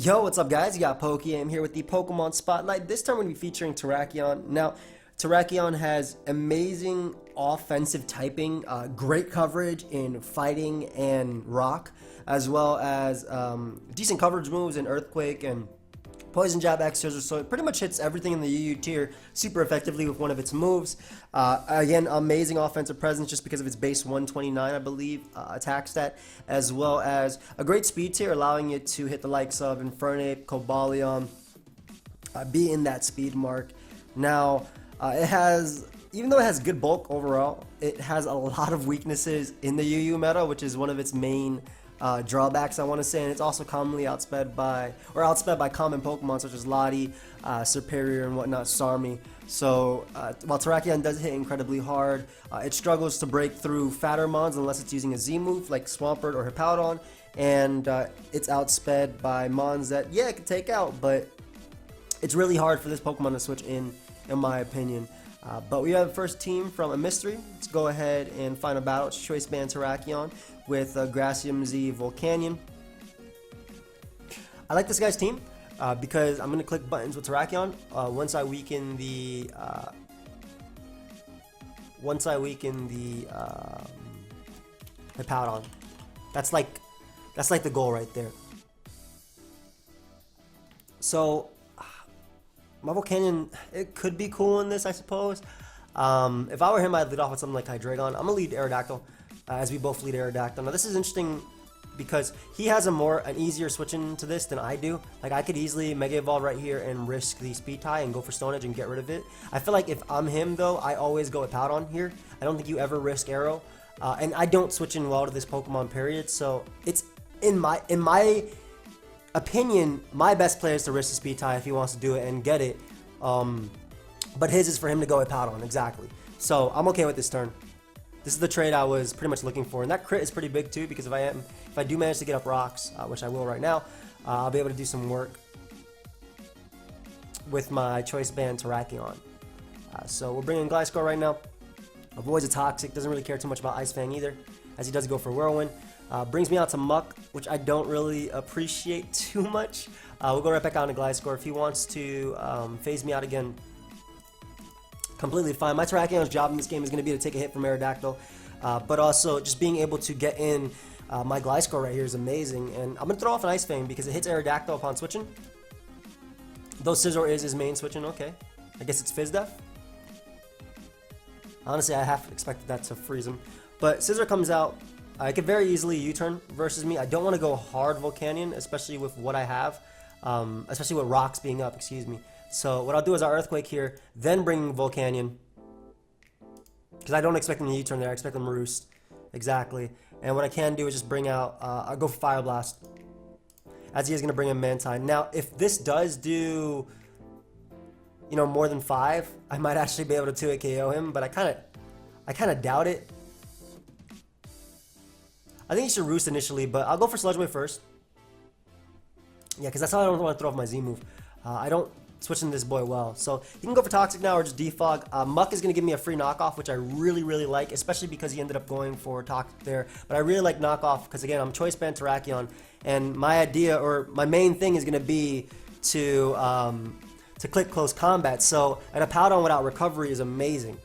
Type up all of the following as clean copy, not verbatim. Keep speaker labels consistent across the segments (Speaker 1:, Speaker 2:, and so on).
Speaker 1: Yo, what's up guys? You got PokeaimMD here with the Pokemon Spotlight. This time we're going to be featuring Terrakion. Now, Terrakion has amazing offensive typing, great coverage in fighting and rock, as well as decent coverage moves in Earthquake and Poison Jab X Scissor, so it pretty much hits everything in the UU tier super effectively with one of its moves. Again, amazing offensive presence just because of its base 129, I believe, attack stat, as well as a great speed tier, allowing it to hit the likes of Infernape, Cobalion, be in that speed mark. Now, it has, even though it has good bulk overall, it has a lot of weaknesses in the UU meta, which is one of its main drawbacks, I want to say, and it's also commonly outsped by common Pokemon such as Lottie, Serperior, and whatnot, Sarmy. So while Terrakion does hit incredibly hard, it struggles to break through fatter mons unless it's using a Z move like Swampert or Hippowdon, and it's outsped by mons that, yeah, it can take out, but it's really hard for this Pokemon to switch in my opinion. But we have the first team from a mystery. Let's go ahead and find a battle. It's Choice Band Terrakion with Gracium Z Volcanion. I like this guy's team because I'm going to click buttons with Terrakion once I weaken the Hippowdon. That's like the goal right there. So my Volcanion, it could be cool in this, I suppose. If I were him, I'd lead off with something like Hydreigon. I'm going to lead Aerodactyl, as we both lead Aerodactyl. Now, this is interesting because he has an easier switch into this than I do. Like, I could easily Mega Evolve right here and risk the Speed Tie and go for Stone Edge and get rid of it. I feel like if I'm him, though, I always go with Powdon here. I don't think you ever risk Aero. And I don't switch in well to this Pokemon, period. So, it's, in my opinion, my best player is to risk the Speed Tie if he wants to do it and get it. But his is for him to go with Powdon, exactly. So I'm okay with this turn. This is the trade I was pretty much looking for, and that crit is pretty big too because if I do manage to get up rocks, which I will right now, I'll be able to do some work with my Choice Band Terrakion. So we're bringing Gliscor right now. Avoids a Toxic, doesn't really care too much about Ice Fang either, as he does go for Whirlwind. Brings me out to Muck, which I don't really appreciate too much. We'll go right back on to Gliscor. If he wants to phase me out again, completely fine. My Terrakion's job in this game is going to be to take a hit from Aerodactyl, but also just being able to get in my Gliscor right here is amazing. And I'm going to throw off an Ice Fang because it hits Aerodactyl upon switching. Though Scizor is his main switching, okay. I guess it's Fizz Def. Honestly, I half expected that to freeze him. But Scizor comes out. I could very easily U-turn versus me. I don't want to go hard Volcanion, especially with what I have, especially with rocks being up, excuse me. So what I'll do is I'll Earthquake here, then bring Volcanion, because I don't expect him to U-turn there. I expect him to Roost, exactly. And what I can do is just bring out, I'll go for Fire Blast, as he is going to bring in Mantine. Now, if this does do, you know, more than 5, I might actually be able to 2-hit KO him, but I kind of doubt it. I think he should Roost initially, but I'll go for Sludge Wave first. Yeah, because that's how I don't want to throw off my Z move. I don't switch into this boy well. So you can go for Toxic now or just Defog. Muck is going to give me a free knockoff, which I really, really like, especially because he ended up going for Toxic there. But I really like knockoff because, again, I'm Choice Band Terrakion, and my idea, or my main thing is going to be to click close combat. So an Hippowdon without recovery is amazing.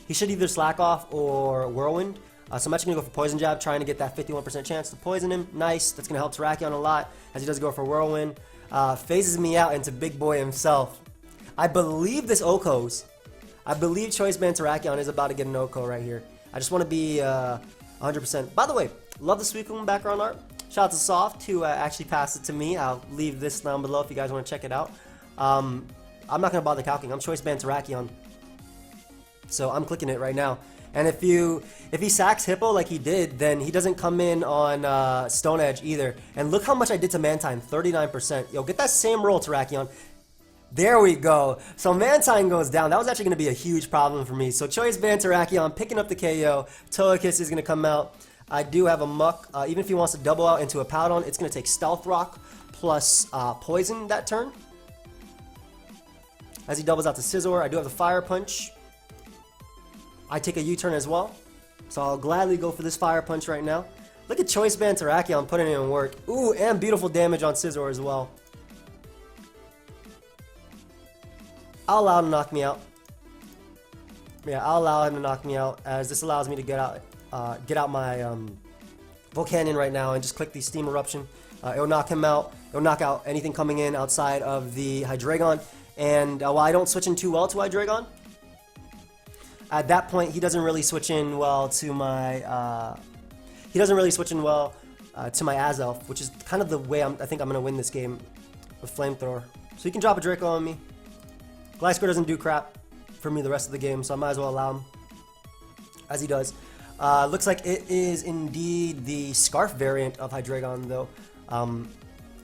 Speaker 1: He should either slack off or Whirlwind. So I'm actually going to go for Poison Jab, trying to get that 51% chance to poison him. Nice. That's going to help Terrakion a lot, as he does go for Whirlwind. Phases me out into Big Boy himself. I believe this Okos. I believe Choice Band Terrakion is about to get an Oko right here. I just want to be 100%. By the way, love the Suicune background art. Shout out to Soft, who actually passed it to me. I'll leave this down below if you guys want to check it out. I'm not going to bother calcing. I'm Choice Band Terrakion. So I'm clicking it right now. And if he sacks Hippo like he did, then he doesn't come in on Stone Edge either. And look how much I did to Mantine, 39%. Yo, get that same roll, Terrakion. There we go. So Mantine goes down. That was actually going to be a huge problem for me. So Choice Band Terrakion picking up the KO. Togekiss is going to come out. I do have a Muck. Even if he wants to double out into a Powdon, it's going to take Stealth Rock plus Poison that turn. As he doubles out to Scizor, I do have the Fire Punch. I take a U-turn as well, so I'll gladly go for this Fire Punch right now. Look at Choice Band Terrakion putting in work. Ooh, and beautiful damage on Scizor as well. I'll allow him to knock me out. Yeah, I'll allow him to knock me out, as this allows me to get out my Volcanion right now and just click the Steam Eruption. It'll knock him out. It'll knock out anything coming in outside of the Hydreigon. And while I don't switch in too well to Hydreigon, at that point he doesn't really switch in well to my Azelf, which is kind of the way I think I'm gonna win this game with Flamethrower. So he can drop a Draco on me. Gliscor doesn't do crap for me the rest of the game, so I might as well allow him, as he does. Looks like it is indeed the Scarf variant of Hydreigon, though.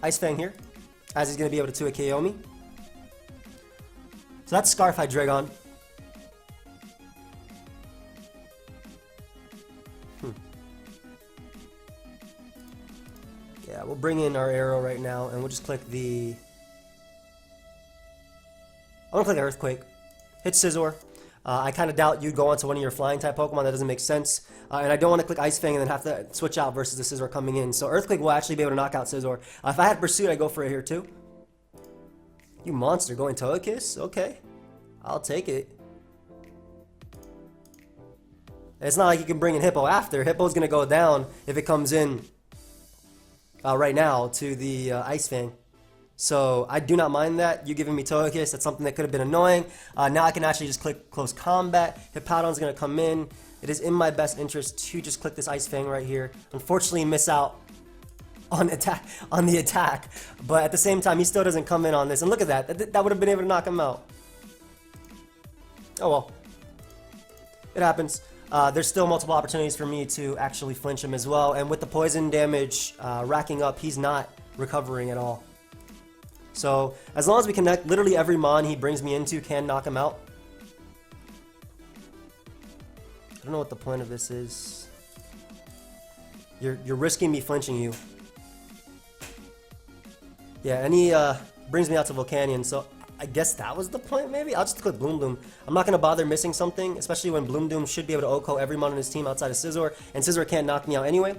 Speaker 1: Ice Fang here, as he's going to be able to 2-hit KO me. So that's Scarf Hydreigon. Yeah, we'll bring in our arrow right now, and we'll just click the... I'm going to click Earthquake. Hit Scizor. I kind of doubt you'd go onto one of your flying type Pokemon. That doesn't make sense. And I don't want to click Ice Fang and then have to switch out versus the Scizor coming in. So Earthquake will actually be able to knock out Scizor. If I had Pursuit, I'd go for it here too. You monster, going Togekiss? Okay. I'll take it. It's not like you can bring in Hippo after. Hippo's going to go down if it comes in right now to the Ice Fang. So I do not mind that. You giving me Togekiss, that's something that could have been annoying. Now I can actually just click Close Combat. Hippowdon's going to come in. It is in my best interest to just click this Ice Fang right here. Unfortunately, miss out on the attack. But at the same time, he still doesn't come in on this. And look at that. That would have been able to knock him out. Oh well. It happens. There's still multiple opportunities for me to actually flinch him as well. And with the poison damage racking up, he's not recovering at all. So, as long as we connect, literally every Mon he brings me into can knock him out. I don't know what the point of this is. You're risking me flinching you. Yeah, and he brings me out to Volcanion, so I guess that was the point maybe? I'll just click Bloom. I'm not going to bother missing something, especially when Bloom should be able to OHKO every Mon on his team outside of Scizor, and Scizor can't knock me out anyway.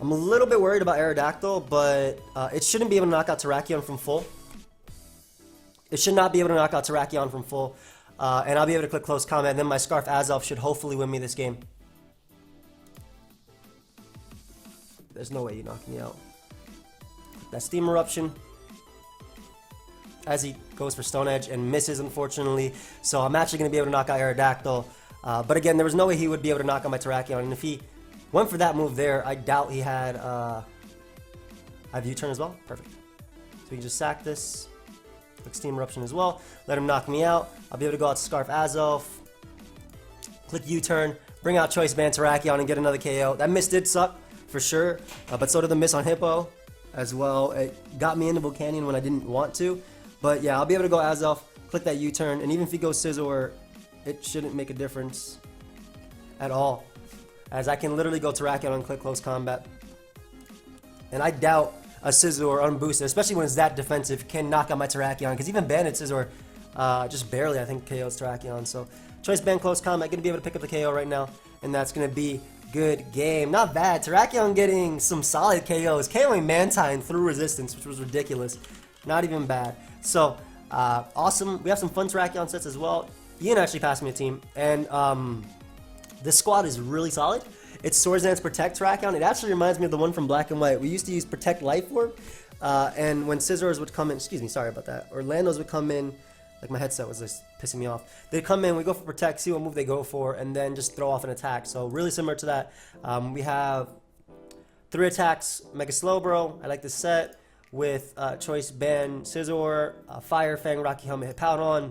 Speaker 1: I'm a little bit worried about Aerodactyl, but it shouldn't be able to knock out Terrakion from full. It should not be able to knock out Terrakion from full. And I'll be able to click Close Combat, and then my Scarf Azelf should hopefully win me this game. There's no way you knock me out. That Steam Eruption. As he goes for Stone Edge and misses, unfortunately. So I'm actually going to be able to knock out Aerodactyl. But again, there was no way he would be able to knock out my Terrakion. And if he went for that move there, I doubt he had... I have U-turn as well? Perfect. So we can just sack this. Click Steam Eruption as well. Let him knock me out. I'll be able to go out to Scarf Azelf. Click U-turn. Bring out Choice Band Terrakion and get another KO. That miss did suck, for sure. But so did the miss on Hippo as well. It got me into Volcanion when I didn't want to. But yeah, I'll be able to go Azelf. Click that U-turn. And even if he goes Scizor, it shouldn't make a difference at all, as I can literally go Terrakion and click Close Combat. And I doubt a Scizor unboosted, especially when it's that defensive, can knock out my Terrakion, because even Banded Scizor just barely, I think, KOs Terrakion. So Choice Band Close Combat, going to be able to pick up the KO right now, and that's going to be good game. Not bad. Terrakion getting some solid KOs, KOing Mantine through resistance, which was ridiculous. Not even bad. So, awesome. We have some fun Terrakion sets as well. Ian actually passed me a team, and this squad is really solid. It's Swords Dance Protect Terrakion. It actually reminds me of the one from Black and White. We used to use Protect Life Orb, and when Scizors would come in, excuse me, sorry about that, Orlando's would come in, like my headset was just pissing me off. They'd come in, we go for Protect, see what move they go for, and then just throw off an attack. So really similar to that. We have 3 attacks, Mega Slowbro, I like this set, with Choice Band Scizor, Fire Fang, Rocky Helmet, Hippowdon,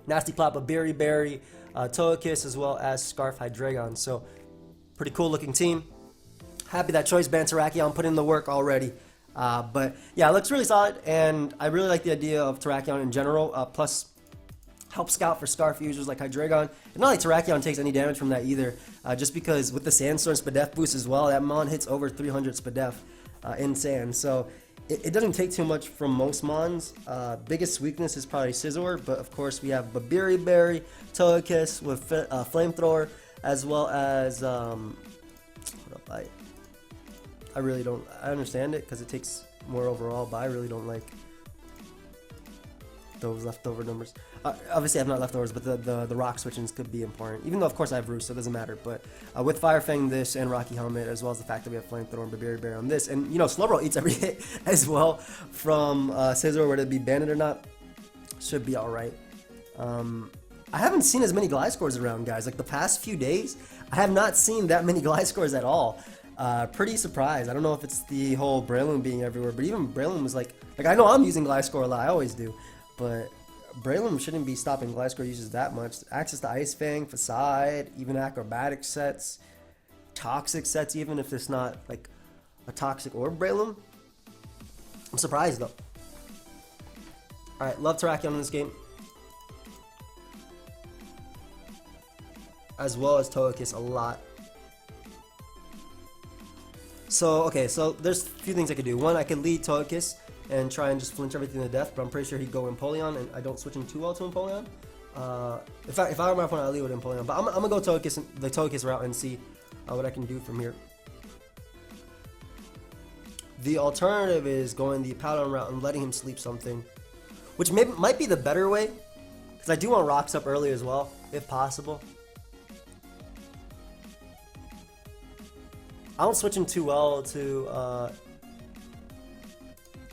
Speaker 1: Nasty Plot, Berry Berry, Togekiss, as well as Scarf Hydreigon. So pretty cool looking team. Happy that Choice Band Terrakion put in the work already. But yeah, it looks really solid, and I really like the idea of Terrakion in general. Plus, help scout for Scarf users like Hydreigon. And not like Terrakion takes any damage from that either, just because with the Sandstorm Spadef boost as well, that Mon hits over 300 Spadef in Sand. So it doesn't take too much from most Mons. Biggest weakness is probably Scizor, but of course we have Berry Berry, Togekiss with Flamethrower, as well as hold up, I really don't. I understand it because it takes more overall, but I really don't like those leftover numbers. Obviously, I have not leftovers, but the rock switchings could be important. Even though, of course, I have Roost, so it doesn't matter. But with Fire Fang this and Rocky Helmet, as well as the fact that we have Flamethrower and Berry on this, and you know, Slowbro eats every hit as well from Scizor, whether it be banded or not, should be all right. I haven't seen as many Gliscors around, guys. Like the past few days, I have not seen that many Gliscors at all. Pretty surprised. I don't know if it's the whole Breloom being everywhere, but even Breloom was like I know I'm using Gliscor a lot, I always do, but Breloom shouldn't be stopping Gliscor uses that much. Access to Ice Fang, Facade, even acrobatic sets, toxic sets, even if it's not like a toxic or Breloom. I'm surprised though. Alright, love Terrakion in this game, as well as Togekiss a lot. So, okay, so there's a few things I could do. One, I could lead Togekiss and try and just flinch everything to death, but I'm pretty sure he'd go Empoleon, and I don't switch him too well to Empoleon. If I were my opponent, I'd lead with Empoleon, but I'm gonna go Togekiss, the Togekiss route, and see what I can do from here. The alternative is going the Powder route and letting him sleep something, which might be the better way, because I do want Rocks up early as well, if possible. I don't switch him too well to,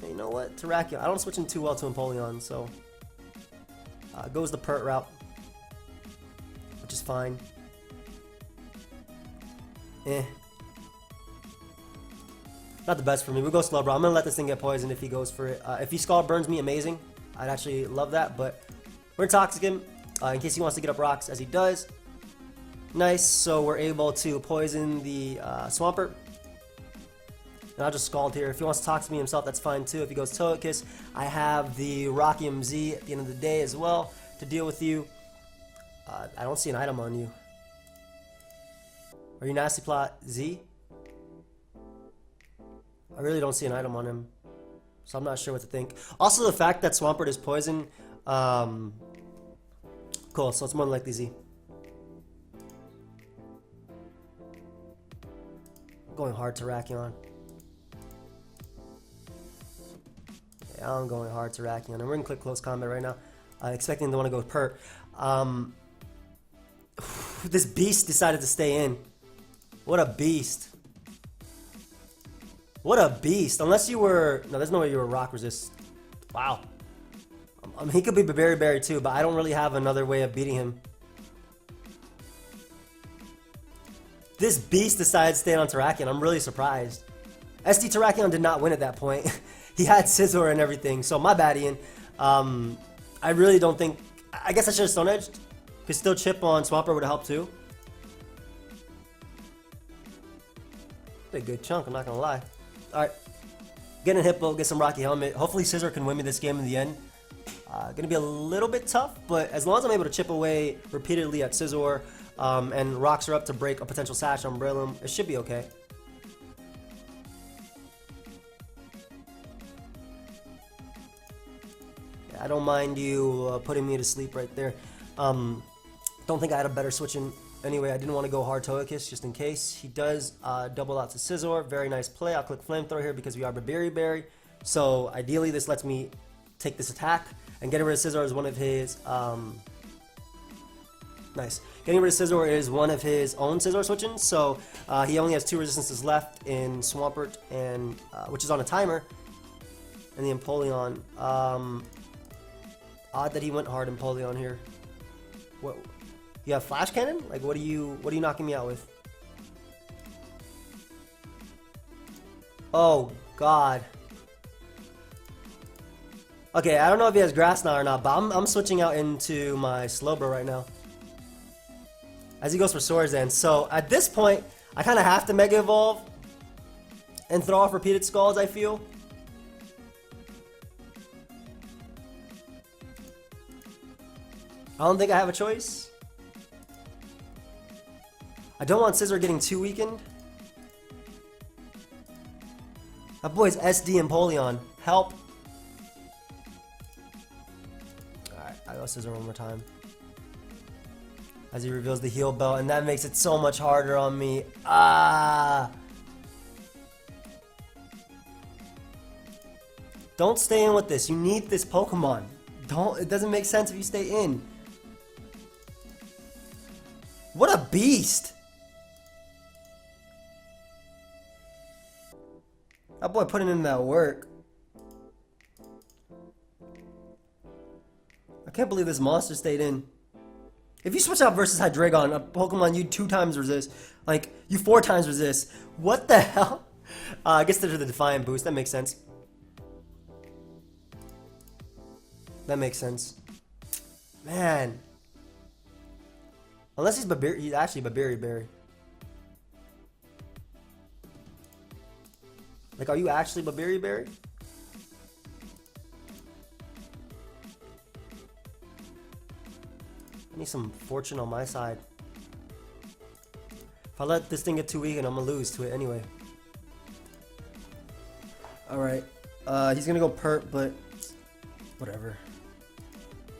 Speaker 1: you know what, Terrakion. I don't switch him too well to Empoleon, so goes the Pert route, which is fine. Not the best for me. We'll go Slowbro. I'm gonna let this thing get poisoned if he goes for it. If he Scald Burns me, amazing. I'd actually love that, but we're gonna Toxic him in case he wants to get up rocks, as he does. Nice, so we're able to poison the Swampert. And I'll just Scald here. If he wants to Toxic me himself, that's fine too. If he goes Togekiss, I have the PokeaimMD at the end of the day as well to deal with you. I don't see an item on you. Are you Nasty Plot Z? I really don't see an item on him, so I'm not sure what to think. Also, the fact that Swampert is poison, cool, so it's more than likely Z. Going hard Terrakion. Yeah, I'm going hard Terrakion, and we're gonna click close combat right now, expecting to want to go Pert. This beast decided to stay in. What a beast! What a beast! Unless you were, no, there's no way you were Rock Resist. Wow. I mean, he could be Berry too, but I don't really have another way of beating him. This beast decided to stay on Terrakion. I'm really surprised. SD Terrakion did not win at that point. He had Scizor and everything, so my bad, Ian. I really don't think... I guess I should have Stone Edged. Because still Chip on Swampert would have helped too. A good chunk, I'm not gonna lie. Alright. Get in Hippo, get some Rocky Helmet. Hopefully Scizor can win me this game in the end. Gonna be a little bit tough, but as long as I'm able to chip away repeatedly at Scizor, and rocks are up to break a potential Sash on Breloom, it should be okay. Yeah, I don't mind you putting me to sleep right there. Don't think I had a better switch in anyway. I didn't want to go hard Togekiss just in case. He does double out to Scizor. Very nice play. I'll click Flamethrower here because we are Berry. So ideally this lets me take this attack, and getting rid of Scizor is one of his nice. Getting rid of Scizor is one of his own Scizor switching, so he only has 2 resistances left in Swampert, and which is on a timer, and the Empoleon. Odd that he went hard Empoleon here. What? You have Flash Cannon? Like, what are you knocking me out with? Oh God. Okay, I don't know if he has Grass now or not, but I'm switching out into my Slowbro right now, as he goes for Swords Dance. So at this point, I kind of have to Mega Evolve and throw off repeated Scalds, I feel. I don't think I have a choice. I don't want Scizor getting too weakened. That boy's SD Empoleon. Help. Alright, I go Scizor one more time. as he reveals the heal belt, and that makes it so much harder on me. Ah! Don't stay in with this. You need this Pokemon. It doesn't make sense if you stay in. What a beast! That boy putting in that work. I can't believe this monster stayed in. If you switch out versus Hydreigon, a Pokemon you 2 times resist, like you 4 times resist, what the hell? I guess there's the Defiant boost. That makes sense. That makes sense. Man. Unless he's actually Babiri Berry. Like, are you actually Babiri Berry? I need some fortune on my side. If I let this thing get too weak, and I'm gonna lose to it anyway. Alright. He's gonna go Pert, but whatever.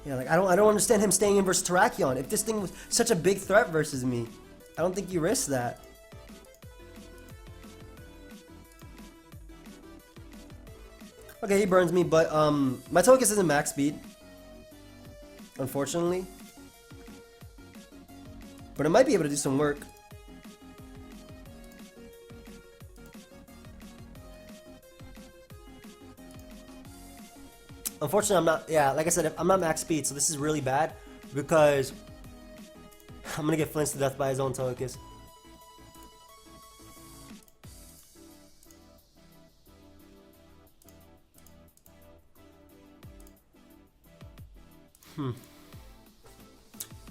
Speaker 1: Yeah, like I don't understand him staying in versus Terrakion. If this thing was such a big threat versus me, I don't think you risk that. Okay, he burns me, but my Togekiss isn't max speed, unfortunately. But it might be able to do some work. Unfortunately, I'm not, yeah, like I said, I'm not max speed, so this is really bad because I'm gonna get flinched to death by his own Togekiss.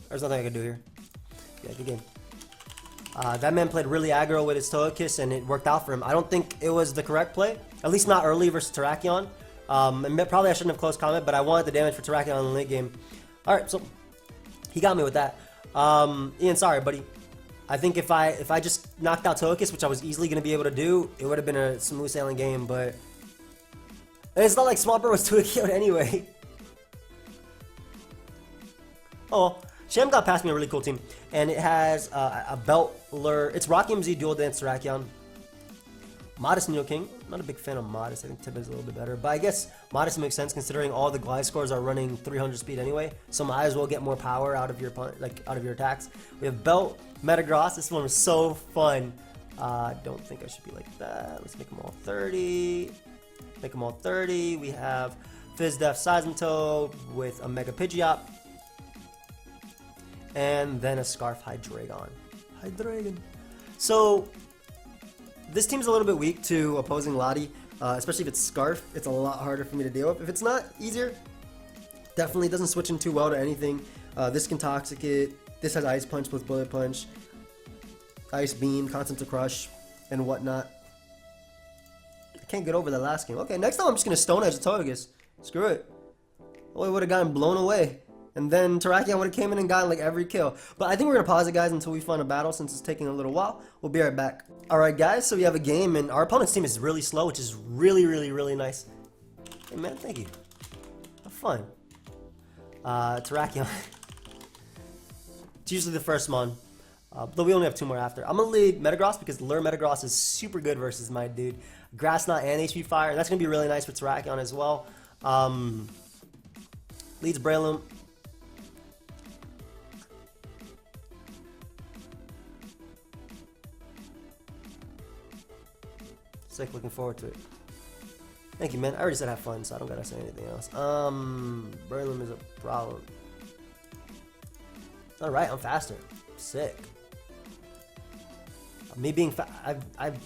Speaker 1: There's nothing I can do here. Yeah, good game. That man played really aggro with his Togekiss, and it worked out for him. I don't think it was the correct play, at least not early versus Terrakion. And probably I shouldn't have close comment, but I wanted the damage for Terrakion in the late game. Alright, so he got me with that. Ian, sorry, buddy. I think if I just knocked out Togekiss, which I was easily going to be able to do, it would have been a smooth sailing game, but it's not like Swampert was Terrakion anyway. Oh, Sham got past me a really cool team, and it has a Beltler. It's PokeaimMD Dual Dance Terrakion. Modest Nidoking. Not a big fan of Modest. I think Tib is a little bit better, but I guess Modest makes sense considering all the Gliscors are running 300 speed anyway. So might as well get more power out of your out of your attacks. We have Belt, Metagross. This one was so fun. Don't think I should be like that. Let's make them all 30. Make them all 30. We have Fizdef Seismitoad with a Mega Pidgeot. And then a Scarf Hydreigon. So this team's a little bit weak to opposing Lottie, especially if it's Scarf. It's a lot harder for me to deal with. If it's not, easier. Definitely doesn't switch in too well to anything. This can Toxic it. This has Ice Punch with Bullet Punch, Ice Beam, Constant to Crush, and whatnot. I can't get over the last game. Okay, next time I'm just gonna Stone Edge the Togekiss. Screw it. Oh, it would have gotten blown away. And then Terrakion would have came in and gotten like every kill. But I think we're going to pause it, guys, until we find a battle since it's taking a little while. We'll be right back. Alright, guys, so we have a game, and our opponent's team is really slow, which is really, really, really nice. Hey, man, thank you. Have fun. Terrakion. It's usually the first mon. Though we only have 2 more after. I'm going to lead Metagross because Lure Metagross is super good versus my dude. Grass Knot and HP Fire, and that's going to be really nice for Terrakion as well. Leads Breloom. Sick, looking forward to it. Thank you, man. I already said have fun, so I don't gotta say anything else. Breloom is a problem. Alright, I'm faster. Sick. Me being I've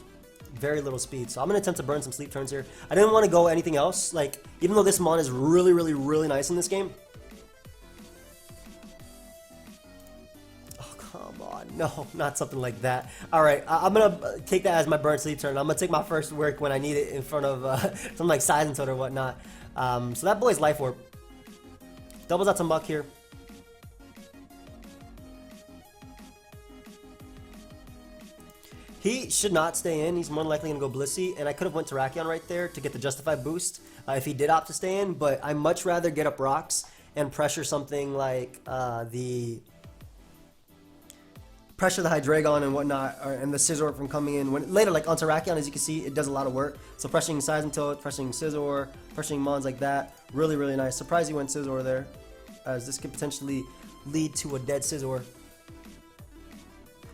Speaker 1: very little speed, so I'm gonna attempt to burn some sleep turns here. I didn't want to go anything else, like, even though this mon is really, really, really nice in this game. No, not something like that. Alright, I'm going to take that as my burn sleep turn. I'm going to take my first work when I need it in front of something like Seismitoad or whatnot. So that boy's Life Orb. Doubles out some Muck here. He should not stay in. He's more than likely going to go Blissey. And I could have went Terrakion right there to get the Justified boost if he did opt to stay in. But I'd much rather get up rocks and pressure something like the pressure the Hydreigon and whatnot, and the Scizor from coming in. When later, like on Terrakion, as you can see, it does a lot of work. So pressuring Seismitoad, pressuring Scizor, pressuring Mons like that, really, really nice. Surprised he went Scizor there, as this could potentially lead to a dead Scizor.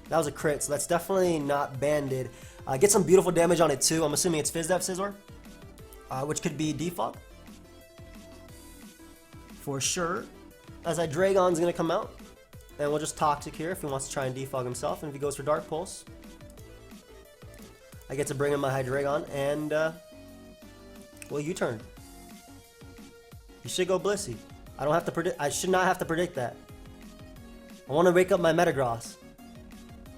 Speaker 1: That was a crit, so that's definitely not banded. Get some beautiful damage on it too. I'm assuming it's Fizz Def Scizor, which could be Defog for sure. As Hydreigon's gonna come out. And we'll just Toxic here if he wants to try and defog himself. And if he goes for Dark Pulse, I get to bring in my Hydreigon and, well, U-turn. You should go Blissey. I don't have to predict. I should not have to predict that. I want to wake up my Metagross.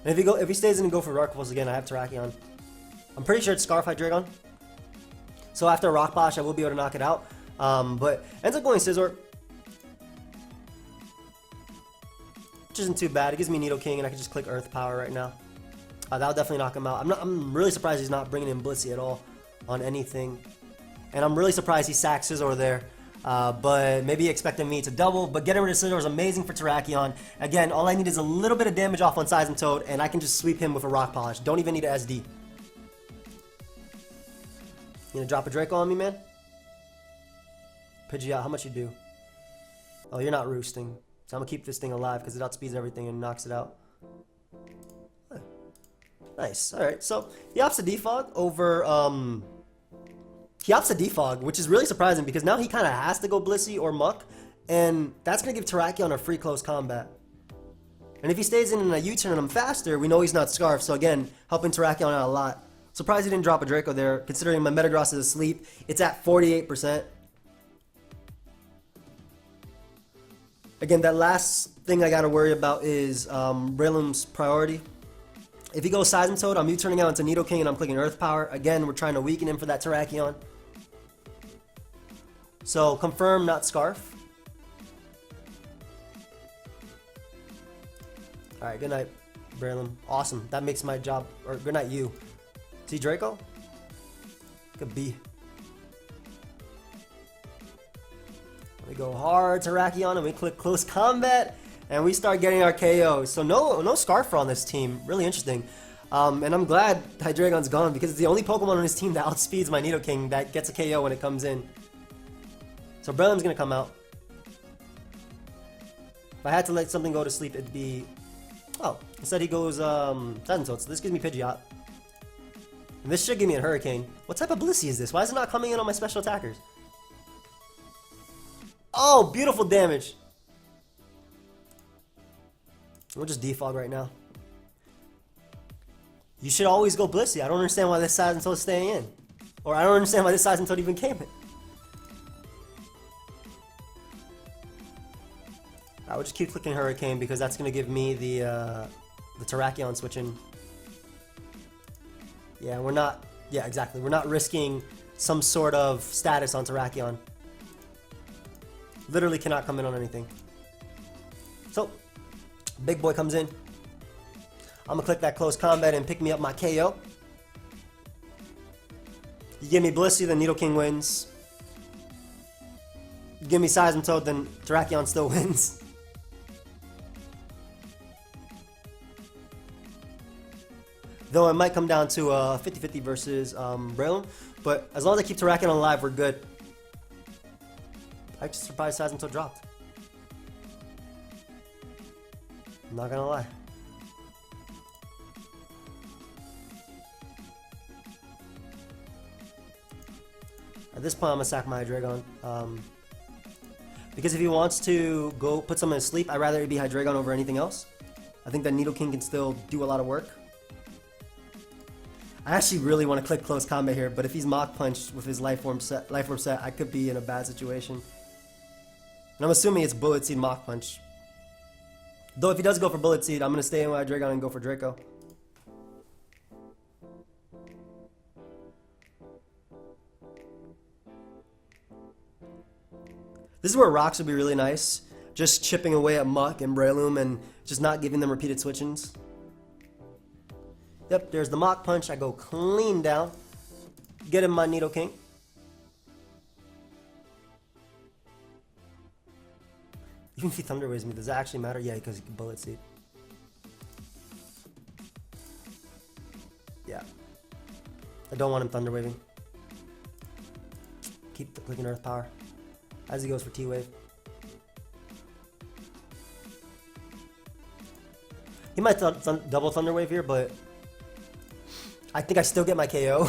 Speaker 1: And if he stays in and go for Dark Pulse again, I have Terrakion. I'm pretty sure it's Scarf Hydreigon. So after Rock Bash, I will be able to knock it out. But ends up going Scizor. Which isn't too bad. It gives me Nidoking, and I can just click Earth Power right now. That'll definitely knock him out. I'm really surprised he's not bringing in Blissey at all on anything. And I'm really surprised he sacked Scizor there. But maybe expecting me to double. But getting rid of Scizor is amazing for Terrakion. Again, all I need is a little bit of damage off on Seismitoad, and I can just sweep him with a Rock Polish. Don't even need a SD. You gonna drop a Draco on me, man? Pidgeot, how much you do? Oh, you're not roosting. So I'm gonna keep this thing alive because it outspeeds everything and knocks it out. Nice. Alright, so he opts a defog over he opts a defog, which is really surprising because now he kinda has to go Blissey or Muck, and that's gonna give Terrakion a free close combat. And if he stays in a U-turn and I'm faster, we know he's not Scarf, so again, helping Terrakion out a lot. Surprised he didn't drop a Draco there, considering my Metagross is asleep. It's at 48%. Again, that last thing I gotta worry about is Breloom's priority. If he goes Seismitoad, I'm U-turning out into Nidoking and I'm clicking Earth Power. Again, we're trying to weaken him for that Terrakion. So, confirm, not Scarf. Alright, good night, Breloom. Awesome. That makes my job, or good night, you. See Draco? Could be. We go hard Terrakion and we click Close Combat and we start getting our KOs. So no Scarfer on this team. Really interesting. And I'm glad Hydreigon's gone because it's the only Pokemon on his team that outspeeds my Nidoking that gets a KO when it comes in. So Breloom's gonna come out. If I had to let something go to sleep, it'd be... Oh, instead he goes Seismitoad, so this gives me Pidgeot. And this should give me a Hurricane. What type of Blissey is this? Why is it not coming in on my special attackers? Oh, beautiful damage. We'll just defog right now. You should always go Blissey. I don't understand why this Seismitoad is staying in. Or I don't understand why this Seismitoad even came in. I would just keep clicking Hurricane because that's going to give me the Terrakion switching. Yeah, we're not... Yeah, exactly. We're not risking some sort of status on Terrakion. Literally cannot come in on anything. So, big boy comes in. I'm gonna click that close combat and pick me up my KO. You give me Blissey, then Nidoking wins. You give me Seismitoad, then Terrakion still wins. Though it might come down to 50-50 versus Breloom. But as long as I keep Terrakion alive, we're good. I just surprised Seismitoad dropped. I'm not gonna lie. At this point, I'm gonna sack my Hydreigon. Because if he wants to go put someone to sleep, I'd rather it be Hydreigon over anything else. I think that Nidoking can still do a lot of work. I actually really want to click Close Combat here, but if he's Mach Punch with his Life Orb set, I could be in a bad situation. And I'm assuming it's Bullet Seed Mach Punch. Though if he does go for Bullet Seed, I'm going to stay in with Hydreigon and go for Draco. This is where Rocks would be really nice. Just chipping away at Muck and Breloom and just not giving them repeated switch-ins. Yep, there's the Mach Punch. I go clean down. Get him my Nidoking. Even if he Thunder Waves me, does that actually matter? Yeah, because he can Bullet Seed. Yeah. I don't want him Thunder Waving. Keep clicking Earth Power as he goes for T-Wave. He might double Thunder Wave here, but I think I still get my KO.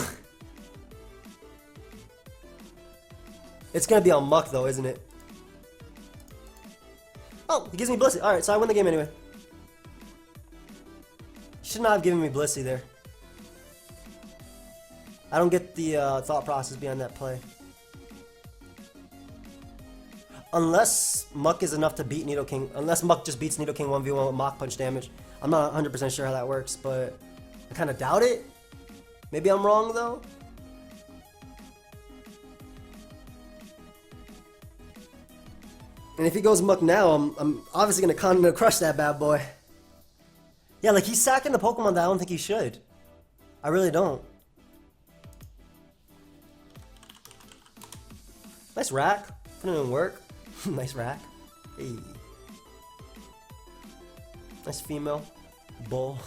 Speaker 1: It's gonna be on Muck though, isn't it? Oh, he gives me Blissey. Alright, so I win the game anyway. Should not have given me Blissey there. I don't get the thought process behind that play. Unless Muck is enough to beat Nidoking. Unless Muck just beats Nidoking 1v1 with Mach Punch damage. I'm not 100% sure how that works, but I kind of doubt it. Maybe I'm wrong though. And if he goes Muck now, I'm obviously going to crush that bad boy. Yeah, like he's sacking the Pokemon that I don't think he should. I really don't. Nice rack. Didn't even work. Nice rack. Hey. Nice female. Bull.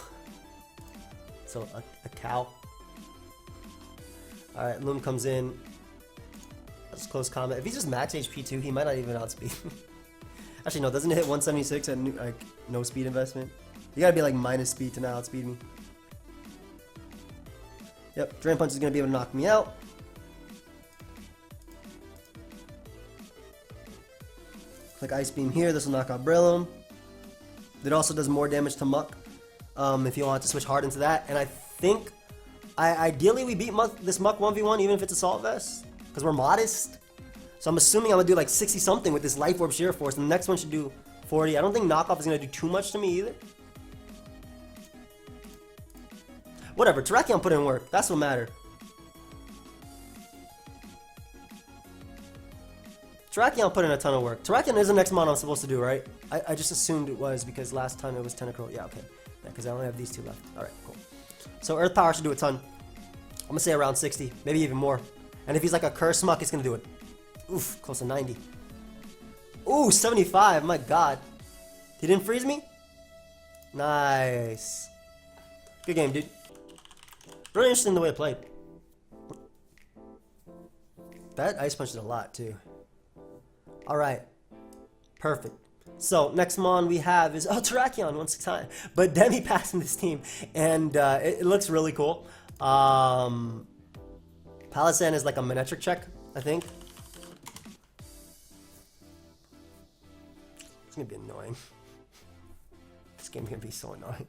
Speaker 1: So a cow. Alright, Loom comes in. That's close combat. If he's just max HP 2, he might not even outspeed. Actually, no, doesn't it hit 176 at like no speed investment? You gotta be like minus speed to not outspeed me. Yep, Drain Punch is gonna be able to knock me out. Click Ice Beam here, this will knock out Breloom. It also does more damage to Muck if you want to switch hard into that. And I think, ideally we beat this Muck 1v1 even if it's Assault Vest. Because we're modest. So I'm assuming I'm going to do like 60 something with this Life Orb Sheer Force. And the next one should do 40. I don't think Knockoff is going to do too much to me either. Whatever, Terrakion put in work. That's what matters. Terrakion put in a ton of work. Terrakion is the next mon I'm supposed to do, right? I just assumed it was because last time it was Tentacruel. Yeah, okay. Yeah, because I only have these two left. Alright, cool. So Earth Power should do a ton. I'm going to say around 60, maybe even more. And if he's like a Curse Muck, it's going to do it. Oof, close to 90. Ooh, 75, my god. He didn't freeze me? Nice. Good game, dude. Really interesting the way it played. That Ice Punch did a lot, too. Alright. Perfect. So, next mon we have is, oh, Terrakion, 1/6. But Demi passed in this team, and it looks really cool. Palossand is like a Manectric check, I think. It's gonna be annoying. This game's gonna be so annoying.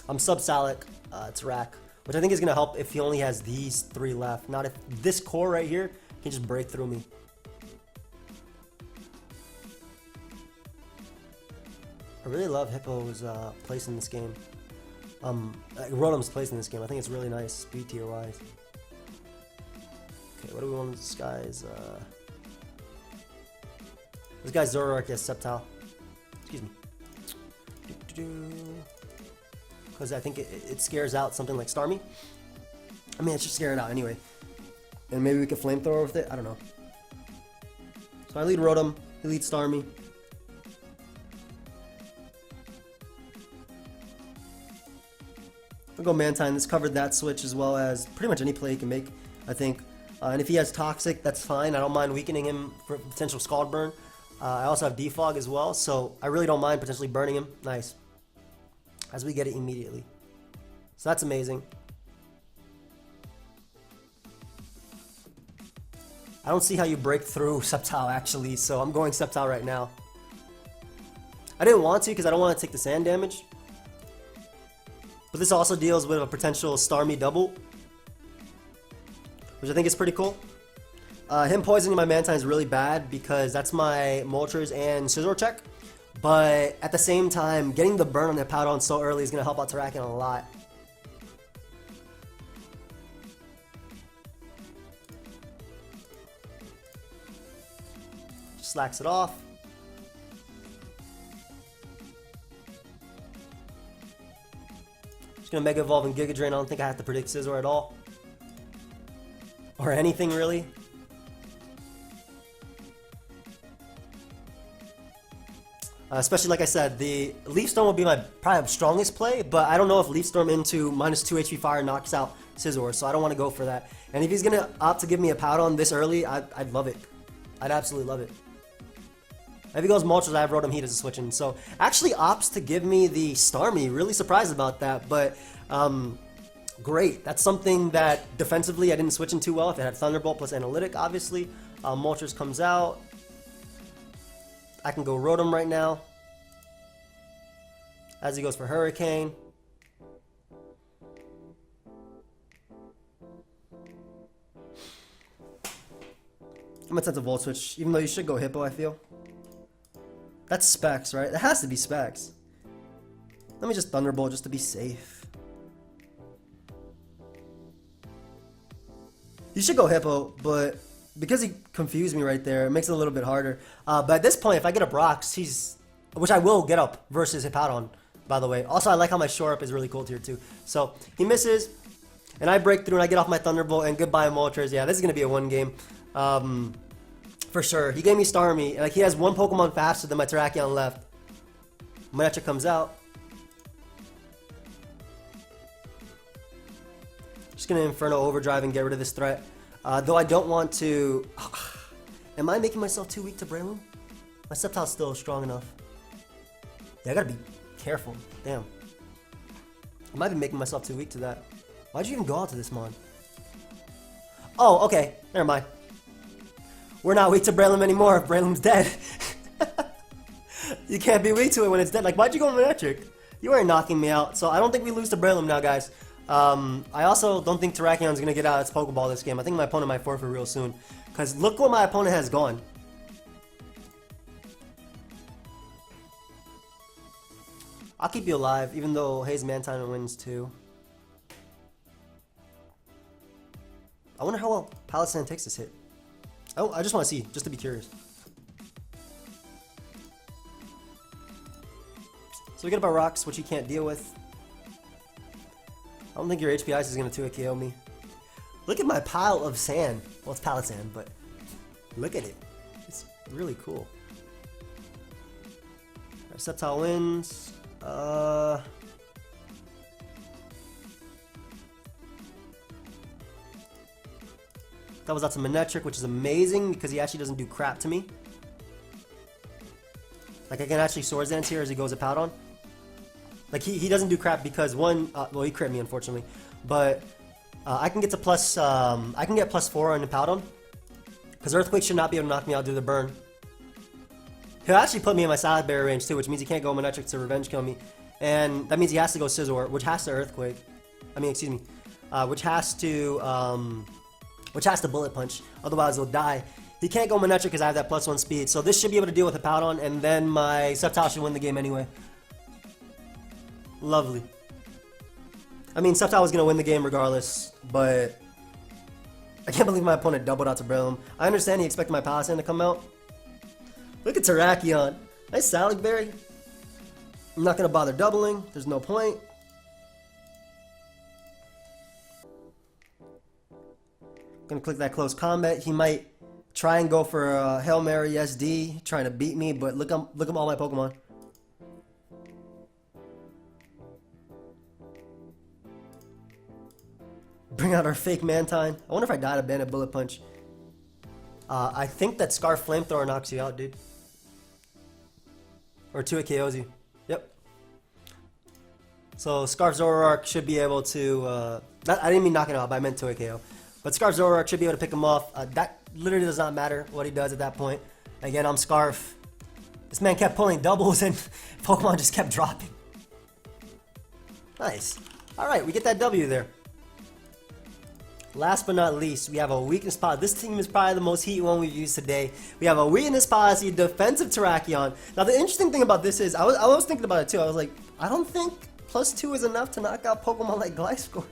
Speaker 1: I'm sub-Salic, it's Rack, which I think is gonna help if he only has these 3 left. Not if this core right here can just break through me. I really love Hippo's place in this game. Rotom's place in this game. I think it's really nice, speed tier wise. Okay, what do we want this guy's? This guy's Zoroark has Sceptile. Excuse me. Because I think it scares out something like Starmie. I mean, it should scare it out anyway. And maybe we could Flamethrower with it. I don't know. So I lead Rotom. He leads Starmie. I'll go Mantine. This covered that switch as well as pretty much any play he can make, I think. And if he has Toxic, that's fine. I don't mind weakening him for potential Scald Burn. I also have Defog as well, so I really don't mind potentially burning him. Nice. As we get it immediately. So that's amazing. I don't see how you break through Sceptile actually, so I'm going Sceptile right now. I didn't want to because I don't want to take the sand damage. But this also deals with a potential Starmie double, which I think is pretty cool. Him poisoning my Mantine is really bad because that's my Moltres and Scizor check. But at the same time, getting the burn on the Hippowdon so early is going to help out Terrakion a lot. Just slacks it off. Just going to Mega Evolve and Giga Drain. I don't think I have to predict Scizor at all. Or anything really. Especially like I said, the Leaf Storm will be my probably strongest play, but I don't know if Leaf Storm into -2 HP Fire knocks out Scizor, so I don't want to go for that. And if he's gonna opt to give me a Powdon this early, I'd love it. I'd absolutely love it. If he goes Moltres, I have Rotom Heat as a switch in. So actually opts to give me the Starmie. Really surprised about that, but great. That's something that defensively I didn't switch in too well. If it had Thunderbolt plus Analytic, obviously. Moltres comes out. I can go Rotom right now. As he goes for Hurricane. I'm gonna attempt a Volt Switch, even though you should go Hippo, I feel. That's Specs, right? That has to be Specs. Let me just Thunderbolt just to be safe. You should go Hippo, but because he confused me right there, it makes it a little bit harder. But at this point, if I get up Rocks, which I will get up versus Hippowdon, by the way. Also, I like how my Shore Up is really cool tier 2. So, he misses, and I break through, and I get off my Thunderbolt, and goodbye Moltres. Yeah, this is going to be a 1 game. For sure. He gave me Starmie. Like, he has 1 Pokemon faster than my Terrakion left. Manectric comes out. Just gonna Inferno Overdrive and get rid of this threat. Though I don't want to... Am I making myself too weak to Breloom? My Sceptile's still strong enough. Yeah, I gotta be careful. Damn. I might be making myself too weak to that. Why'd you even go out to this mon? Oh, okay. Never mind. We're not weak to Breloom anymore. Breloom's dead. You can't be weak to it when it's dead. Like, why'd you go Manectric? You weren't knocking me out. So I don't think we lose to Breloom now, guys. I also don't think Terrakion's going to get out its Pokeball this game. I think my opponent might forfeit real soon. Because look where my opponent has gone. I'll keep you alive, even though Haze Mantine wins too. I wonder how well Palisand takes this hit. Oh, I just want to see, just to be curious. So we get about Rocks, which he can't deal with. I don't think your HP Ice is going to 2-hit KO me. Look at my pile of sand. Well, it's Palisand, but look at it. It's really cool. Our Sceptile wins. That was out to Manectric, which is amazing because he actually doesn't do crap to me. Like, I can actually Swords Dance here as he goes to Powdon. Like, he doesn't do crap because one, well, he crit me unfortunately, but I can get to plus, I can get +4 on the Powdon because Earthquake should not be able to knock me out due to the burn. He'll actually put me in my Salad Berry range too, which means he can't go Manectric to Revenge Kill me, and that means he has to go Scizor, which has to Earthquake. I mean, excuse me, which has to Bullet Punch, otherwise he'll die. He can't go Manectric because I have that +1 speed, so this should be able to deal with a Powdon, and then my Sceptile should win the game anyway. Lovely. I mean, Sceptile was going to win the game regardless, but I can't believe my opponent doubled out to Breloom. I understand he expected my Palisand to come out. Look at Terrakion. Nice Salad Berry. I'm not going to bother doubling. There's no point. Gonna click that Close Combat. He might try and go for a Hail Mary SD, trying to beat me, but look at all my Pokemon. Bring out our fake Mantine. I wonder if I died a Bandit Bullet Punch. I think that Scarf Flamethrower knocks you out, dude. Or 2-hit KOs you. Yep. So Scarf Zoroark should be able to... I didn't mean knocking out, but I meant 2-hit KO. But Scarf Zoroark should be able to pick him off. That literally does not matter what he does at that point. Again, I'm Scarf. This man kept pulling doubles and Pokemon just kept dropping. Nice. Alright, we get that W there. Last but not least, we have a weakness policy. This team is probably the most heat one we've used today. We have a weakness policy, defensive Terrakion. Now the interesting thing about this is, I was thinking about it too. I was like, I don't think +2 is enough to knock out Pokemon like Gliscor.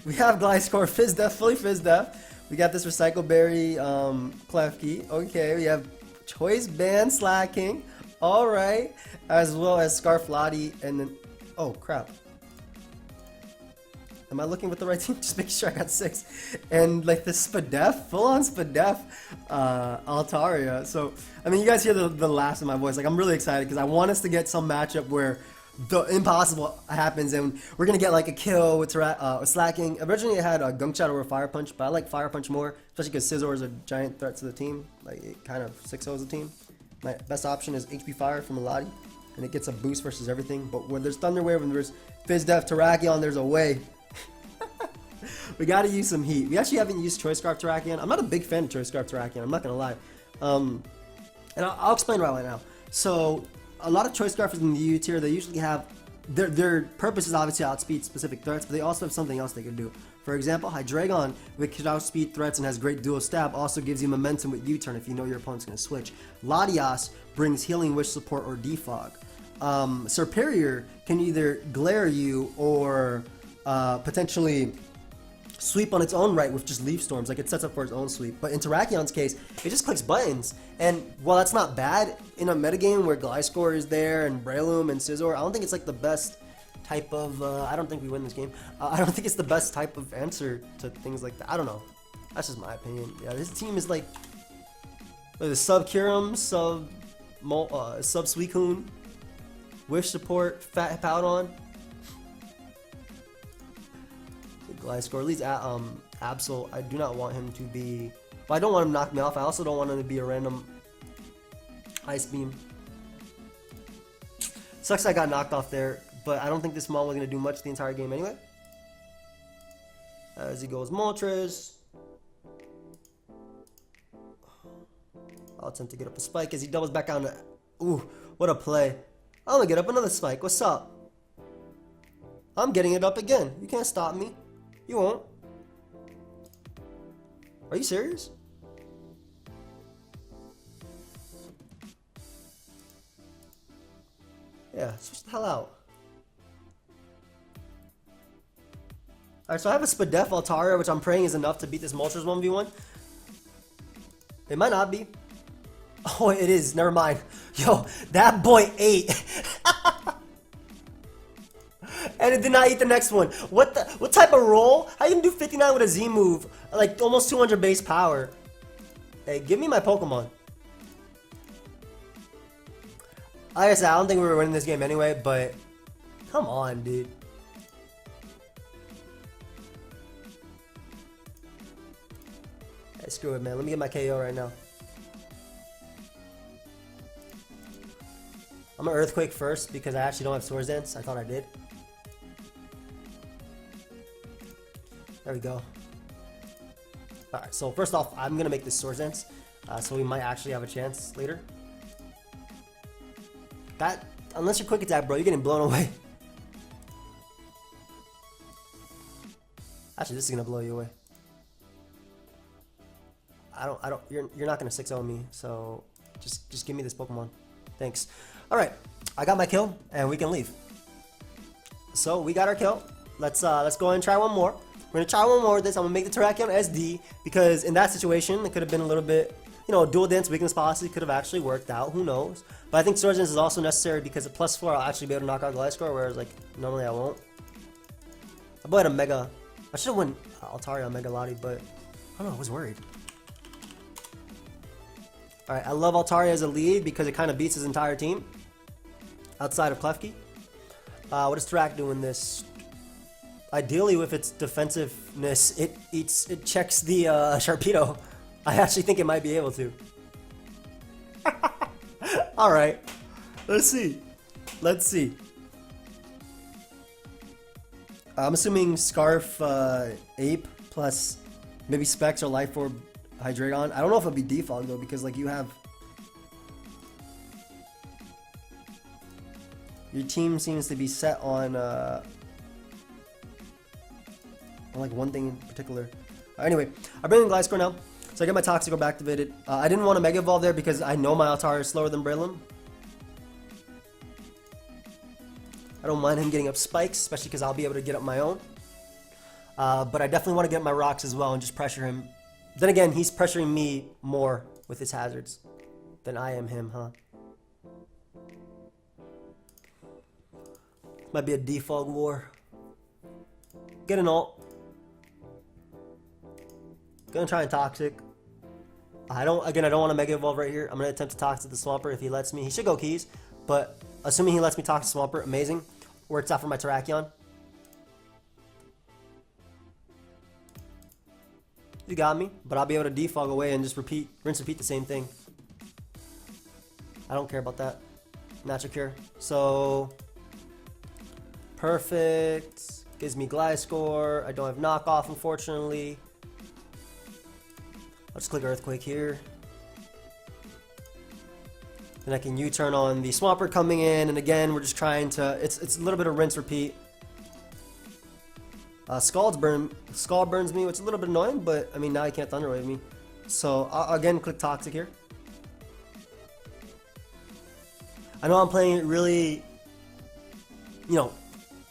Speaker 1: We have Gliscor, Fizz Def, fully Fizz Def. We got this Recycle Berry, Klefki. Okay, we have Choice Band Slacking. Alright. As well as Scarf Lottie, and then, oh crap. Am I looking with the right team? Just making sure I got 6. And like the Spadef, full on Spadef, Altaria. So, I mean, you guys hear the last of my voice. Like, I'm really excited because I want us to get some matchup where the impossible happens and we're going to get like a kill with Slacking. Originally, I had a Gunk Shot over Fire Punch, but I like Fire Punch more, especially because Scizor is a giant threat to the team. Like, it kind of 6-0s the team. My best option is HP Fire from Melody, and it gets a boost versus everything. But when there's Thunder Wave, when there's Fizz Def, Terrakion, there's a way. We gotta use some heat. We actually haven't used Choice Scarf Terrakion. I'm not a big fan of Choice Scarf Terrakion, I'm not gonna lie. And I'll explain right now. So, a lot of Choice Scarfers in the U tier, they usually have, their purpose is obviously to outspeed specific threats, but they also have something else they can do. For example, Hydreigon, which can outspeed threats and has great dual stab, also gives you momentum with U-turn if you know your opponent's going to switch. Latias brings Healing Wish support or defog. Serperior can either glare you or potentially sweep on its own right with just Leaf Storms, like it sets up for its own sweep. But in Terrakion's case, it just clicks buttons. And while that's not bad, in a metagame where Gliscor is there and Breloom and Scizor, I don't think it's like the best type of, I don't think we win this game. I don't think it's the best type of answer to things like that. I don't know. That's just my opinion. Yeah, this team is like the sub Kyurem, sub Suicune, Wish support, Fat Hippowdon. Gliscor, at least Absol, I do not want him to be, well, I don't want him to knock me off. I also don't want him to be a random Ice Beam. Sucks I got knocked off there, but I don't think this Mon was going to do much the entire game anyway. As he goes Moltres. I'll attempt to get up a spike as he doubles back down to, ooh, what a play. I'm going to get up another spike. What's up? I'm getting it up again. You can't stop me. You won't. Are you serious? Yeah, switch the hell out. Alright, so I have a Spadef Altaria, which I'm praying is enough to beat this Moltres 1v1. It might not be. Oh, it is. Never mind. Yo, that boy ate. And it did not eat the next one. What type of roll? How you gonna do 59 with a Z move? Like almost 200 base power. Hey, give me my Pokemon. Like I said, I don't think we were winning this game anyway, but come on, dude. Hey, screw it, man. Let me get my KO right now. I'm gonna Earthquake first because I actually don't have Swords Dance. I thought I did. There we go. Alright, so first off, I'm gonna make this Swords Dance, so we might actually have a chance later. That, unless you're Quick Attack, bro, you're getting blown away. Actually, this is gonna blow you away. You're not gonna 6-0 me, so just give me this Pokemon. Thanks. Alright, I got my kill, and we can leave. So, we got our kill. Let's go ahead and try one more. We're gonna try one more with this. I'm gonna make the Terrakion SD because in that situation, it could have been a little bit, you know, Dual Dance Weakness Policy could have actually worked out. Who knows? But I think Swords Dance is also necessary because at +4, I'll actually be able to knock out Gliscor, whereas, like, normally I won't. I bought a Mega. I should have won Altaria on Mega Lottie, but I don't know. I was worried. Alright, I love Altaria as a lead because it kind of beats his entire team outside of Klefki. What does Terrak do in this? Ideally, with its defensiveness, it checks the Sharpedo. I actually think it might be able to. Alright, let's see. Let's see. I'm assuming Scarf Ape plus maybe Specs or Life Orb Hydreigon. I don't know if it'll be default though because like you have your team seems to be set on like one thing in particular. Anyway, I bring in Gliscor now, so I get my Toxic Orb activated. I didn't want to Mega Evolve there because I know my Altaria is slower than Breloom. I don't mind him getting up spikes, especially because I'll be able to get up my own. But I definitely want to get my rocks as well and just pressure him. Then again, he's pressuring me more with his hazards than I am him, huh? Might be a defog war. Get an ult. Gonna try and Toxic. I don't want to Mega Evolve right here. I'm gonna attempt to Toxic the Swampert if he lets me. He should go Keys, but assuming he lets me Toxic Swampert, amazing. Works out for my Terrakion. You got me, but I'll be able to defog away and just rinse repeat the same thing. I don't care about that. Natural Cure. So, perfect. Gives me Gliscor. I don't have knockoff, unfortunately. I'll just click Earthquake here. Then I can U-turn on the Swampert coming in, and again, we're just trying to. It's a little bit of rinse repeat. Scald burns me, which is a little bit annoying, but I mean now he can't Thunder Wave me. So I'll again click Toxic here. I know I'm playing it really,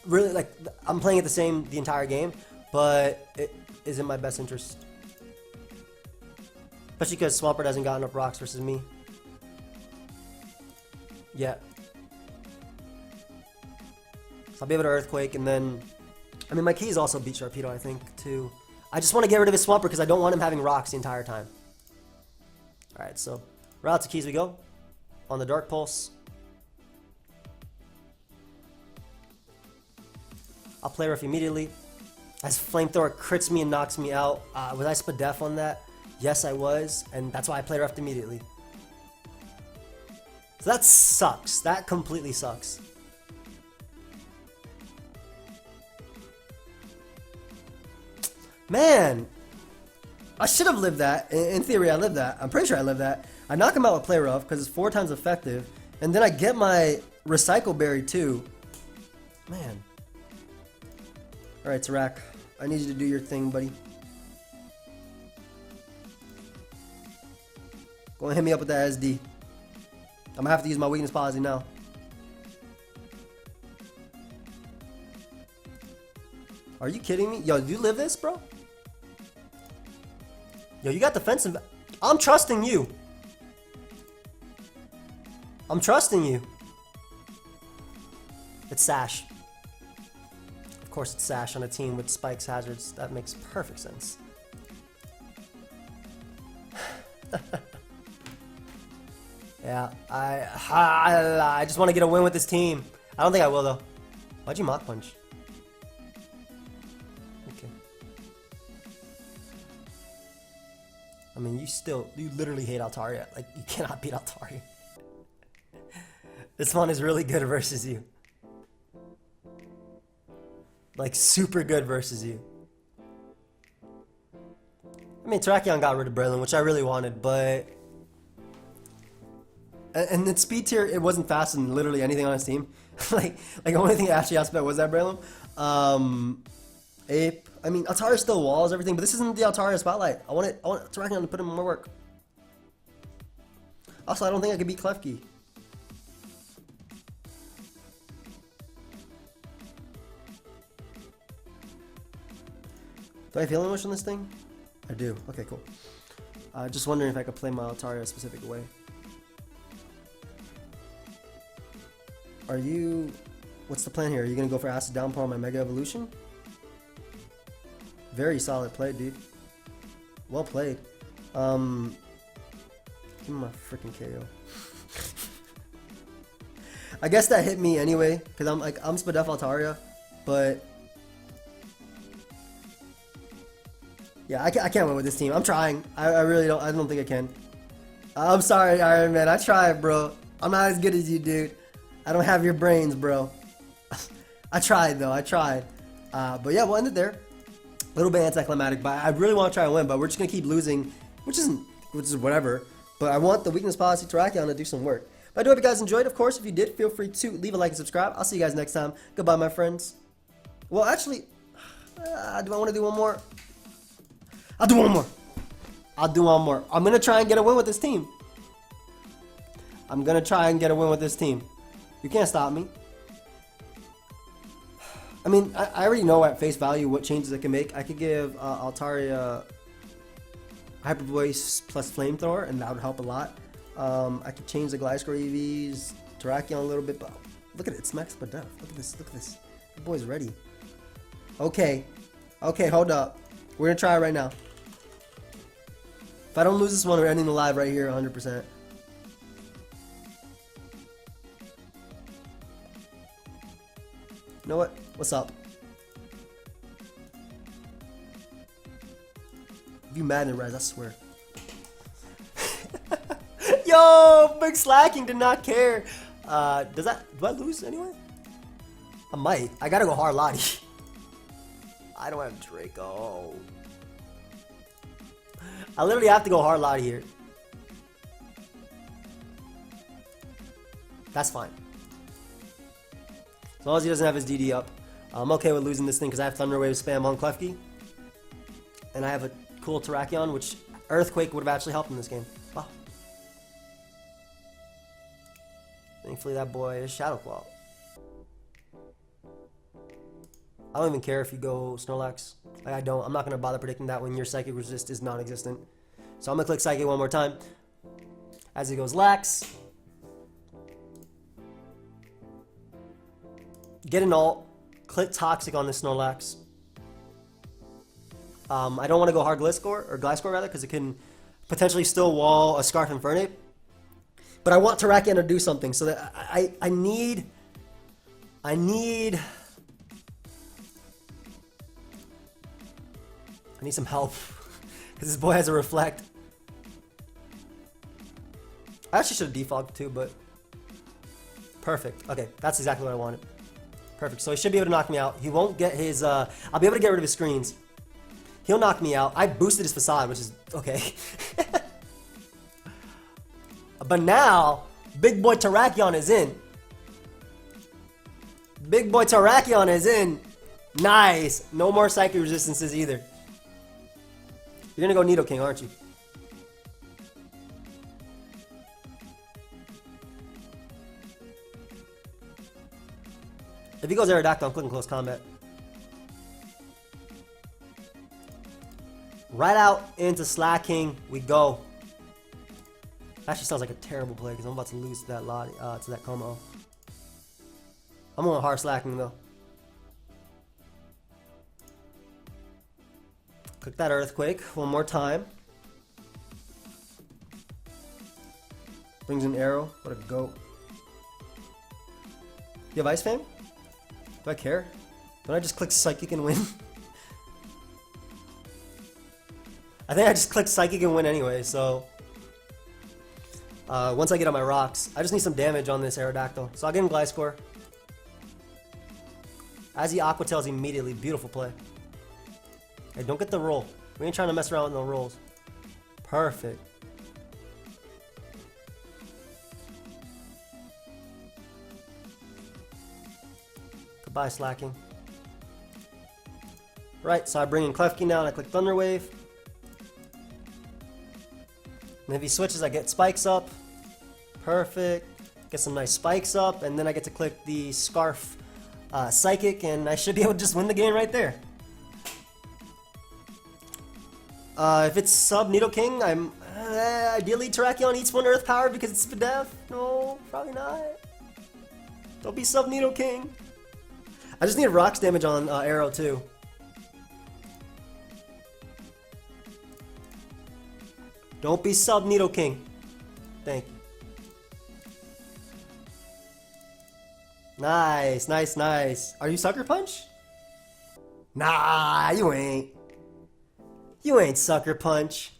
Speaker 1: really like I'm playing it the entire game, but it is in my best interest. Especially because Swampert hasn't gotten up rocks versus me. Yeah. So I'll be able to Earthquake, and then I mean, my keys also beat Sharpedo, I think, too. I just want to get rid of his Swampert because I don't want him having rocks the entire time. Alright, so route to keys we go. On the Dark Pulse. I'll play rough immediately. As Flamethrower crits me and knocks me out. Was I Spadef on that? Yes, I was. And that's why I play rough immediately. So that sucks. That completely sucks. Man, I should have lived that. In theory, I lived that. I'm pretty sure I lived that. I knock him out with Play Rough because it's 4 times effective. And then I get my Recycle Berry too. Man. Alright, Tarak. I need you to do your thing, buddy. Go and hit me up with that SD. I'm gonna have to use my weakness policy now. Are you kidding me? Yo, do you live this, bro? Yo, you got defensive. I'm trusting you. I'm trusting you. It's Sash. Of course, it's Sash on a team with Spikes, Hazards. That makes perfect sense. Yeah, I just want to get a win with this team. I don't think I will, though. Why'd you Mach Punch? Okay. I mean, you literally hate Altaria. Like, you cannot beat Altaria. This one is really good versus you. Like, super good versus you. I mean, Terrakion got rid of Breloom, which I really wanted, but... And then speed tier, it wasn't fast in literally anything on his team. like the only thing I actually asked about was that Breloom. Ape. I mean, Altaria still walls everything, but this isn't the Altaria spotlight. I want Terrakion to put in more work. Also, I don't think I could beat Klefki. Do I have Healing Wish on this thing? I do. Okay, cool. Just wondering if I could play my Altaria a specific way. Are you... What's the plan here? Are you going to go for Acid Downpour on my Mega Evolution? Very solid play, dude. Well played. Give him my freaking KO. I guess that hit me anyway, because I'm Spadef Altaria, but... Yeah, I can't win with this team. I'm trying. I really don't. I don't think I can. I'm sorry, Iron Man. I tried, bro. I'm not as good as you, dude. I don't have your brains, bro. I tried, though. I tried. But yeah, we'll end it there. A little bit anticlimactic, but I really want to try and win, but we're just going to keep losing, which is whatever. But I want the weakness policy Terrakion to do some work. But I do hope you guys enjoyed. Of course, if you did, feel free to leave a like and subscribe. I'll see you guys next time. Goodbye, my friends. Well, actually, do I want to do one more? I'll do one more. I'll do one more. I'm going to try and get a win with this team. I'm going to try and get a win with this team. You can't stop me. I mean, I already know at face value what changes I can make. I could give Altaria Hyper Voice plus Flamethrower, and that would help a lot. I could change the Gliscor EVs, Terrakion a little bit, but look at it. It's max Spadef. Look at this. Look at this. The boy's ready. Okay. Okay, hold up. We're gonna try it right now. If I don't lose this one, we're ending the live right here 100%. You know what? What's up? You mad at Res, I swear. Yo, big slacking, did not care. Do I lose anyway? I might. I gotta go hard Lottie. I don't have Draco. I literally have to go hard Lottie here. That's fine. As long as he doesn't have his DD up. I'm okay with losing this thing because I have Thunder Wave spam on Klefki. And I have a cool Terrakion, which Earthquake would have actually helped in this game. Wow. Thankfully that boy is Shadow Claw. I don't even care if you go Snorlax. Like, I don't. I'm not going to bother predicting that when your Psychic Resist is non-existent. So I'm going to click Psychic one more time. As he goes Lax. Get an ult. Click Toxic on this Snorlax. I don't want to go hard Gliscor rather, because it can potentially still wall a Scarf Infernape. But I want Terrakion to do something, so that I need some help, because this boy has a Reflect. I actually should have defogged too, but perfect. Okay, that's exactly what I wanted. Perfect. So he should be able to knock me out. He won't get his. I'll be able to get rid of his screens. He'll knock me out. I boosted his Facade, which is okay. But now, big boy Terrakion is in. Big boy Terrakion is in. Nice. No more Psychic Resistances either. You're gonna go Nidoking, aren't you? If he goes Aerodactyl, I'm clicking Close Combat. Right out into Slacking we go. Actually sounds like a terrible play because I'm about to lose to that Lottie, to that Como. I'm going hard Slacking though. Click that Earthquake one more time. Brings an arrow. What a goat. You have Ice Fang? Do I care? Don't I just click Psychic and win? I think I just clicked Psychic and win anyway, so... once I get on my rocks, I just need some damage on this Aerodactyl. So I'll give him Gliscor. As he Aqua Tails immediately. Beautiful play. Hey, don't get the roll. We ain't trying to mess around with no rolls. Perfect. Goodbye, Slacking. Right, so I bring in Klefki now and I click Thunder Wave. And if he switches, I get Spikes up. Perfect. Get some nice Spikes up, and then I get to click the Scarf Psychic, and I should be able to just win the game right there. If it's sub Nidoking, I'm ideally Terrakion eats one Earth Power because it's Spadef. No, probably not. Don't be sub Nidoking. I just need rocks damage on Arrow too. Don't be sub Nidoking. Thank you. Nice, nice, nice. Are you Sucker Punch? Nah, you ain't. You ain't Sucker Punch.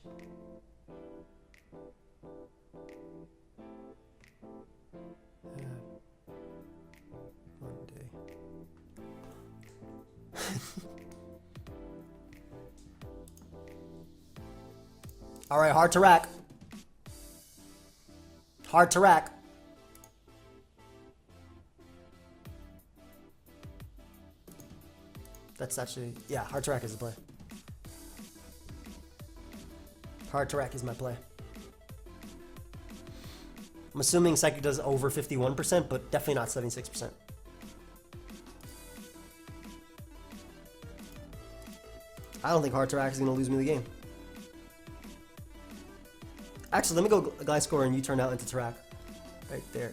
Speaker 1: One day. Alright, hard to rack. Hard to rack. That's actually, yeah, hard to rack is the play. Hard to rack is my play. I'm assuming Psychic does over 51%, but definitely not 76%. I don't think hard to rack is going to lose me the game. Actually, let me go Gliscor and you turn out into Terrak. Right there.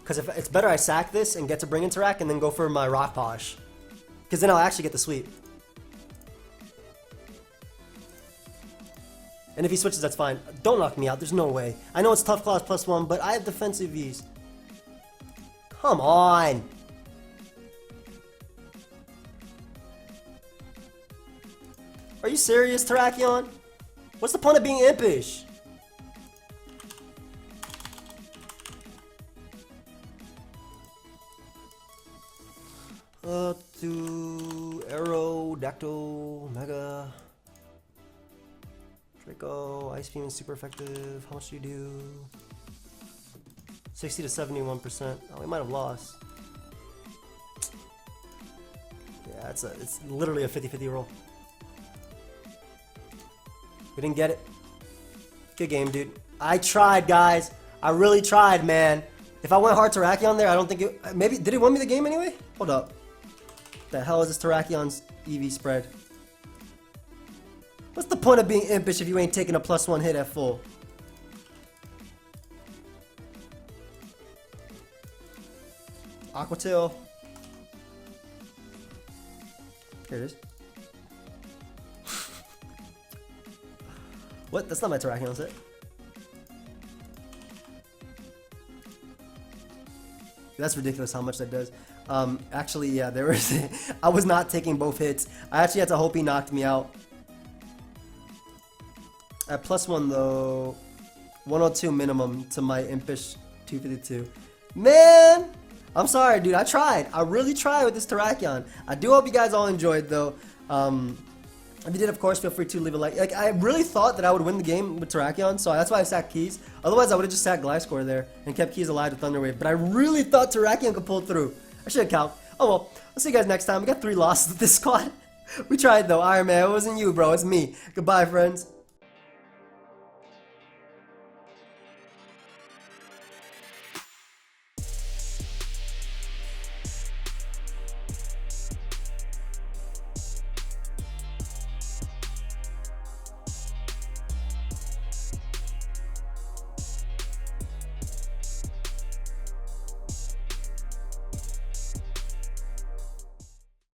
Speaker 1: Because if it's better I sack this and get to bring in Terrak and then go for my Rock Polish. Because then I'll actually get the sweep. And if he switches, that's fine. Don't knock me out. There's no way. I know it's Tough Claws +1, but I have defensive Vs. Come on. Are you serious, Terrakion? What's the point of being impish? To Aerodactyl, Mega Draco, Ice Beam is super effective. How much do you do? 60 to 71%. Oh, we might have lost. Yeah, it's literally a 50-50 roll. We didn't get it. Good game, dude. I tried, guys. I really tried, man. If I went hard Terrakion there, I don't think it... Maybe... Did it win me the game anyway? Hold up. The hell is this Terrakion's EV spread? What's the point of being impish if you ain't taking a +1 hit at full? Aqua Tail. Here it is. What? That's not my Terrakion set. That's ridiculous how much that does. Actually, yeah, there was... I was not taking both hits. I actually had to hope he knocked me out. At +1 though, 102 minimum to my impish 252. Man! I'm sorry, dude. I tried. I really tried with this Terrakion. I do hope you guys all enjoyed, though. If you did, of course, feel free to leave a like. Like, I really thought that I would win the game with Terrakion, so that's why I sacked Keys. Otherwise, I would have just sacked Gliscor there and kept Keys alive with Thunder Wave. But I really thought Terrakion could pull through. I should have count. Oh well. I'll see you guys next time. We got 3 losses with this squad. We tried, though. Iron Man, it wasn't you, bro. It's me. Goodbye, friends.